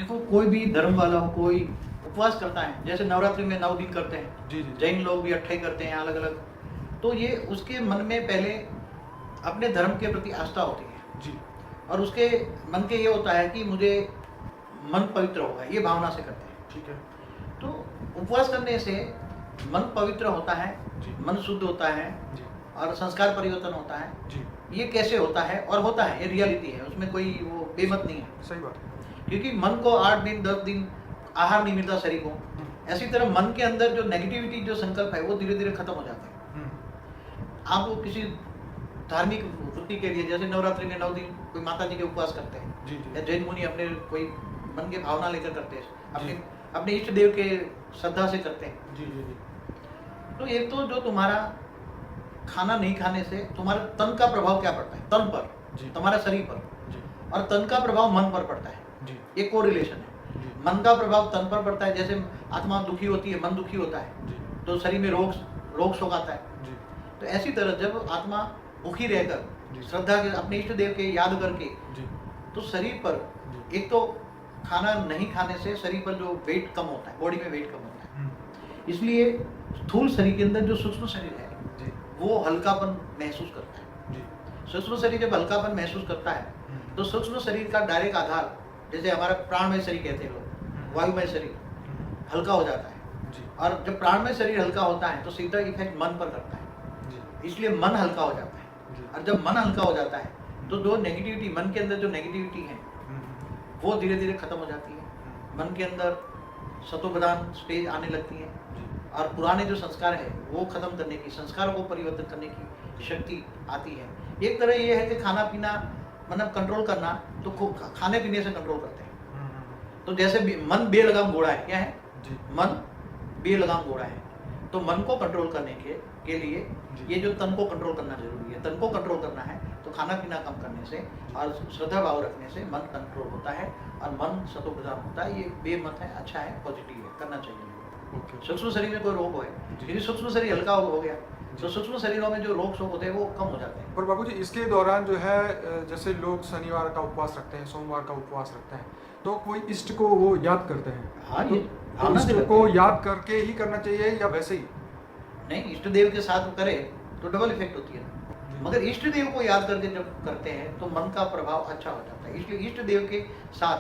देखो, कोई भी धर्म वाला हो, कोई उपवास करता है, जैसे नवरात्रि में 9 दिन करते हैं। जी, जी। जैन लोग भी 28 करते हैं अलग अलग। तो ये उसके मन में पहले अपने धर्म के प्रति आस्था होती है, जी। और उसके मन के ये होता है कि मुझे मन पवित्र होगा, ये भावना से करते हैं। ठीक है। तो उपवास करने से मन पवित्र होता है, जी। मन शुद्ध होता है, जी। और संस्कार परिवर्तन होता है। जी। ये कैसे होता है? और होता है, ये रियलिटी है, उसमें कोई वो बेमत नहीं है। सही बात है। क्योंकि मन को 8 दिन 10 दिन आहार नहीं मिलता शरीर को, ऐसी तरह मन के अंदर जो नेगेटिविटी, जो संकल्प है, वो धीरे धीरे खत्म हो जाते हैं। आप वो किसी धार्मिक वृत्ति के लिए, जैसे नवरात्रि में 9 दिन कोई माता जी के उपवास करते हैं, जी, जी। या जैन मुनि अपने कोई मन के भावना लेकर करते हैं, जी। अपने इष्ट देव के श्रद्धा से करते हैं। जी, जी, जी। तो एक तो जो तुम्हारा खाना नहीं खाने से तुम्हारे तन का प्रभाव क्या पड़ता है, तन पर, जी। तुम्हारे शरीर पर, जी। और तन का प्रभाव मन पर पड़ता है। जी। ये कोरिलेशन है। जी। मन का प्रभाव तन पर पड़ता है, जैसे आत्मा दुखी होती है, मन दुखी होता है, जी। तो शरीर में रोग शोक आता है। जी। तो ऐसी तरह जब आत्मा भूखी रहकर, जी। श्रद्धा के अपने इष्ट देव के याद करके, जी। तो शरीर पर जी। एक तो खाना नहीं खाने से शरीर पर जो वेट कम होता है, बॉडी में वेट कम होता है, इसलिए स्थूल शरीर के अंदर जो सूक्ष्म शरीर है, जी। वो हल्कापन महसूस करता है। जी। सूक्ष्म शरीर जब हल्कापन महसूस करता है, तो सूक्ष्म शरीर का डायरेक्ट आधार, जैसे हमारा प्राणमय शरीर कहते हैं लोग, वायुमय शरीर, हल्का हो जाता है। जी। और जब प्राणमय शरीर हल्का होता है तो सीधा इफेक्ट मन पर करता है, जी। इसलिए मन हल्का हो जाता है। जी। और जब मन हल्का हो जाता है तो जो नेगेटिविटी, मन के अंदर जो नेगेटिविटी है, वो धीरे धीरे खत्म हो जाती है। मन के अंदर सतोप्रधान स्टेज आने लगती है, और पुराने जो संस्कार है वो खत्म करने की, संस्कारों को परिवर्तन करने की शक्ति आती है। एक तरह ये है कि खाना पीना मतलब कंट्रोल करना, तो खाने पीने से कंट्रोल करते हैं। तो जैसे मन बेलगाम घोड़ा है, क्या है? जी। मन बेलगाम घोड़ा है। तो मन को कंट्रोल करने के लिए ये जो तन को कंट्रोल करना जरूरी है। तन को कंट्रोल करना है तो खाना पीना कम करने से और श्रद्धा भाव रखने से मन कंट्रोल होता है, और मन सतोप्रधान होता है। ये बेमत है, अच्छा है, पॉजिटिव है, करना चाहिए। सूक्ष्म शरीर में कोई रोग हो, यदि सूक्ष्म शरीर हल्का हो गया तो सूक्ष्म शरीरों में जो रोग शोक होते हैं वो कम हो जाते हैं। और बाबू जी, इसके दौरान जो है जैसे लोग शनिवार का उपवास रखते हैं, सोमवार का उपवास रखते हैं, तो कोई इष्ट को वो याद करते हैं। हाँ, तो ये भावना से इष्ट करते को हैं। याद करके ही करना चाहिए या वैसे ही? नहीं, इष्ट देव के साथ करे तो डबल इफेक्ट होती है ना। मगर इष्ट देव को याद करके जब करते हैं तो मन का प्रभाव अच्छा हो जाता है, इसलिए इष्ट देव के साथ